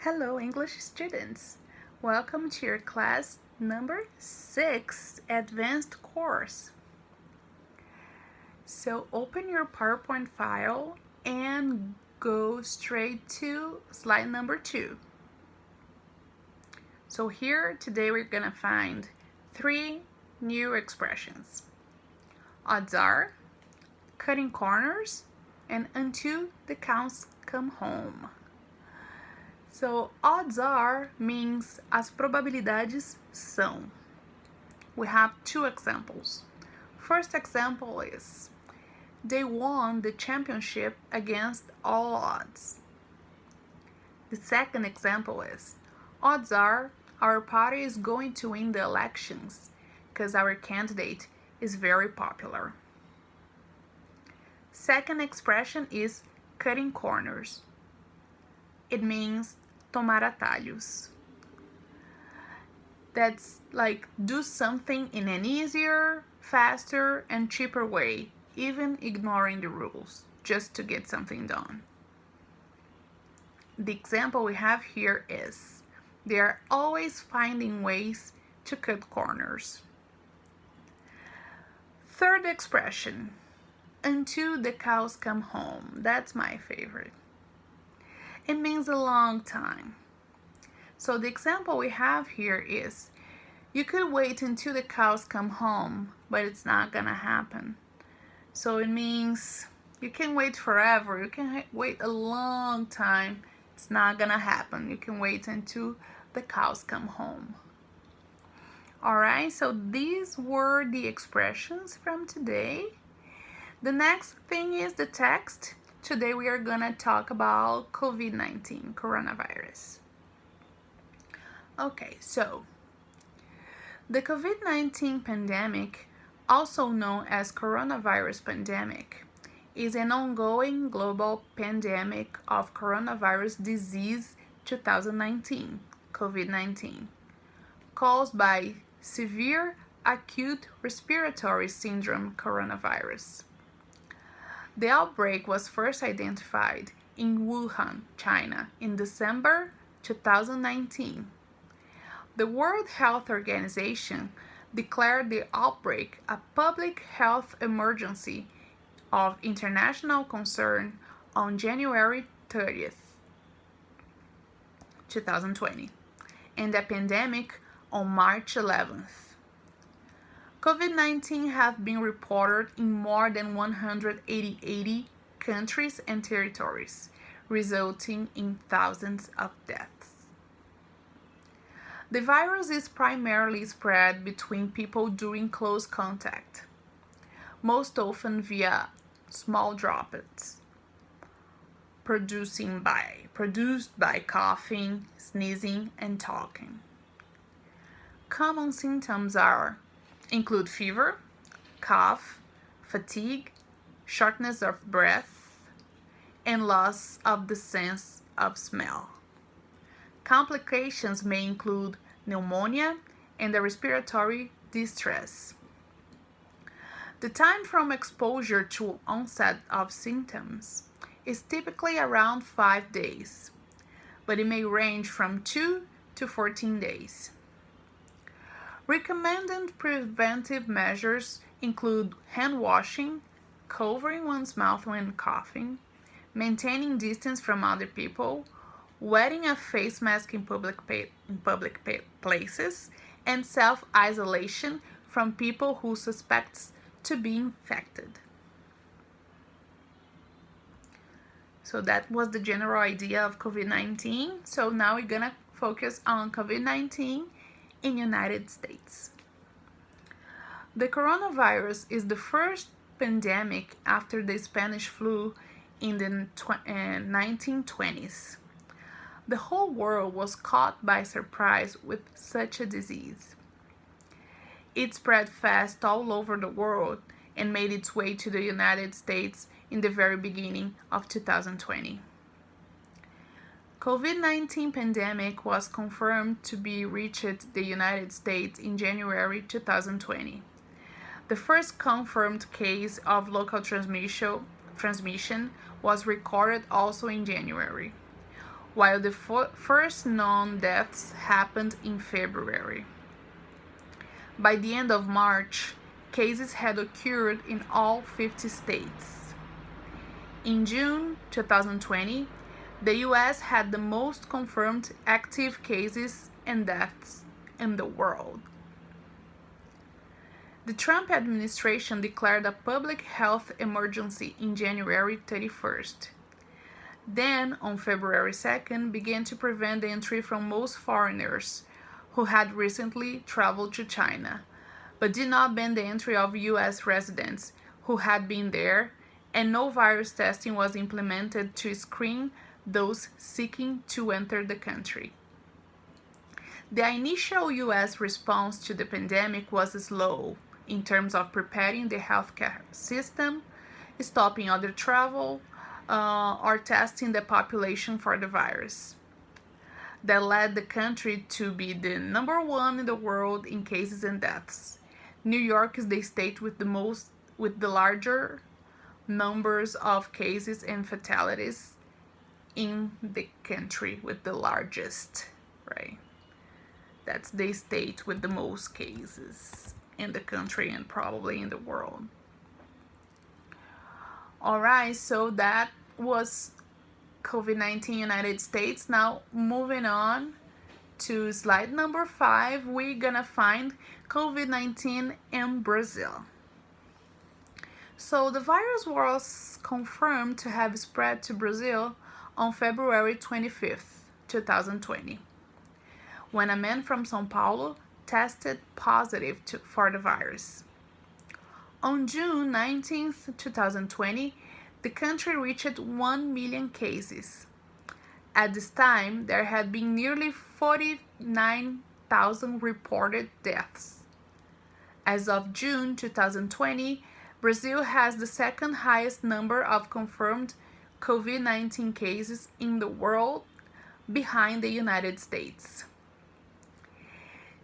Hello, English students. Welcome to your class number 6 advanced course. So, open your PowerPoint file and go straight to slide number 2. So, here today we're going to find 3 new expressions: odds are, cutting corners, and until the cows come home. So, odds are means as probabilidades são. We have 2 examples. First example is they won the championship against all odds. The second example is odds are our party is going to win the elections because our candidate is very popular. Second expression is cutting corners. It means tomar atalhos. That's like do something in an easier, faster, and cheaper way, even ignoring the rules, just to get something done. The example we have here is they are always finding ways to cut corners. Third expression, until the cows come home. That's my favorite. It means a long time. So the example we have here is you could wait until the cows come home, but it's not gonna happen. So it means you can wait forever, you can wait a long time, it's not gonna happen. You can wait until the cows come home. Alright, so these were the expressions from today. The next thing is the text. Today we are gonna talk about COVID-19, coronavirus. Okay, so the COVID-19 pandemic, also known as coronavirus pandemic, is an ongoing global pandemic of coronavirus disease 2019, COVID-19, caused by severe acute respiratory syndrome coronavirus. The outbreak was first identified in Wuhan, China, in December 2019. The World Health Organization declared the outbreak a public health emergency of international concern on January 30th, 2020, and a pandemic on March 11th. COVID-19 have been reported in more than 180 countries and territories, resulting in thousands of deaths. The virus is primarily spread between people during close contact, most often via small droplets, produced by coughing, sneezing, and talking. Common symptoms include fever, cough, fatigue, shortness of breath, and loss of the sense of smell. Complications may include pneumonia and the respiratory distress. The time from exposure to onset of symptoms is typically around 5 days, but it may range from 2 to 14 days. Recommended preventive measures include hand washing, covering one's mouth when coughing, maintaining distance from other people, wearing a face mask in public places, and self-isolation from people who suspect to be infected. So that was the general idea of COVID-19. So now we're gonna focus on COVID-19 in United States. The coronavirus is the first pandemic after the Spanish flu in the 1920s. The whole world was caught by surprise with such a disease. It spread fast all over the world and made its way to the United States in the very beginning of 2020. COVID-19 pandemic was confirmed to be reached the United States in January 2020. The first confirmed case of local transmission was recorded also in January. while the first known deaths happened in February. By the end of March, cases had occurred in all 50 states. In June 2020, the US had the most confirmed active cases and deaths in the world. The Trump administration declared a public health emergency in January 31st. Then, on February 2nd, began to prevent the entry from most foreigners who had recently traveled to China, but did not ban the entry of US residents who had been there, and no virus testing was implemented to screen those seeking to enter the country. The initial US response to the pandemic was slow in terms of preparing the healthcare system, stopping other travel, or testing the population for the virus. That led the country to be the number one in the world in cases and deaths. New York is the state with the larger numbers of cases and fatalities in the country, with the largest, right? That's the state with the most cases in the country and probably in the world. Alright, so that was COVID-19 United States. Now moving on to slide number 5, we're gonna find COVID-19 in Brazil. So the virus was confirmed to have spread to Brazil on February 25th, 2020, when a man from São Paulo tested positive for the virus. On June 19th, 2020, the country reached 1 million cases. At this time, there had been nearly 49,000 reported deaths. As of June 2020, Brazil has the second highest number of confirmed COVID-19 cases in the world, behind the United States.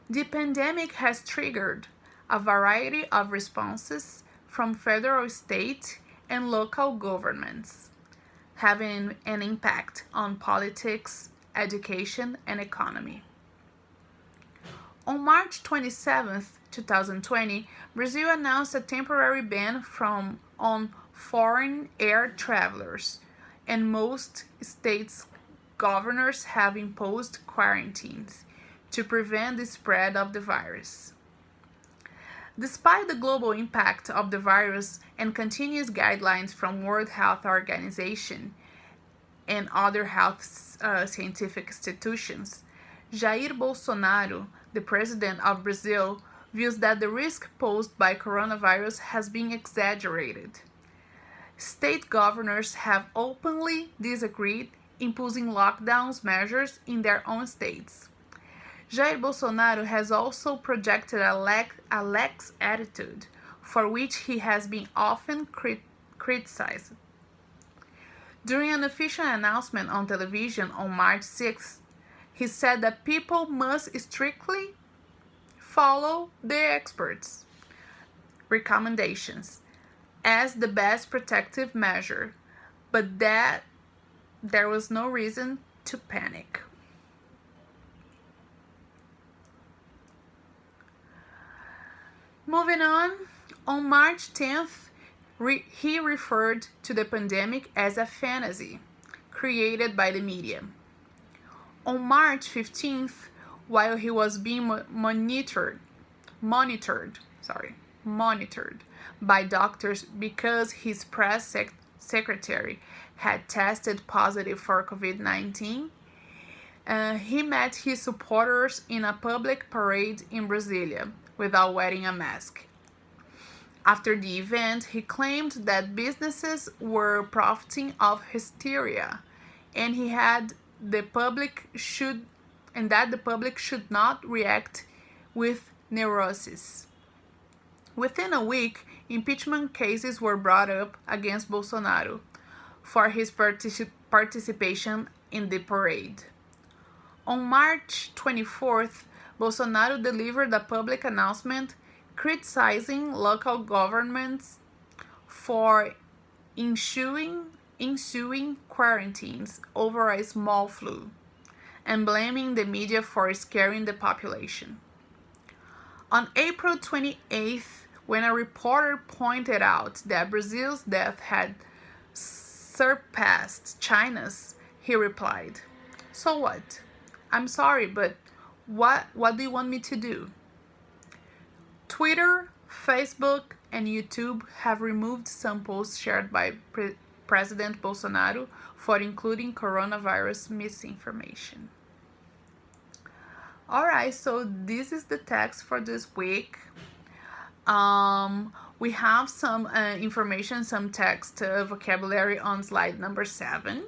The pandemic has triggered a variety of responses from federal, state, and local governments, having an impact on politics, education, and economy. On March 27, 2020, Brazil announced a temporary ban on foreign air travelers, and most states' governors have imposed quarantines to prevent the spread of the virus. Despite the global impact of the virus and continuous guidelines from World Health Organization and other health scientific institutions, Jair Bolsonaro, the president of Brazil, views that the risk posed by coronavirus has been exaggerated. State governors have openly disagreed, imposing lockdown measures in their own states. Jair Bolsonaro has also projected a lax attitude, for which he has been often criticized. During an official announcement on television on March 6th, he said that people must strictly follow the experts' recommendations as the best protective measure, but that there was no reason to panic. Moving on March 10th, he referred to the pandemic as a fantasy created by the media. On March 15th, while he was being monitored by doctors because his press secretary had tested positive for COVID-19, he met his supporters in a public parade in Brasilia without wearing a mask. After the event, he claimed that businesses were profiting off hysteria, and that the public should not react with neurosis. Within a week, impeachment cases were brought up against Bolsonaro for his participation in the parade. On March 24th, Bolsonaro delivered a public announcement criticizing local governments for issuing ensuing quarantines over a small flu and blaming the media for scaring the population. On April 28th, when a reporter pointed out that Brazil's death had surpassed China's, he replied, "So what? I'm sorry, but what do you want me to do?" Twitter, Facebook, and YouTube have removed samples shared by President Bolsonaro for including coronavirus misinformation. Alright, so this is the text for this week. We have some information, some text vocabulary on slide number 7.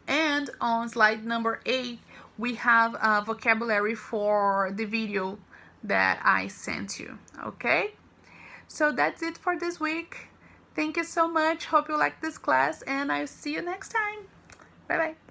And on slide number 8, we have vocabulary for the video that I sent you. Okay? So that's it for this week. Thank you so much. Hope you like this class, and I'll see you next time. Bye bye.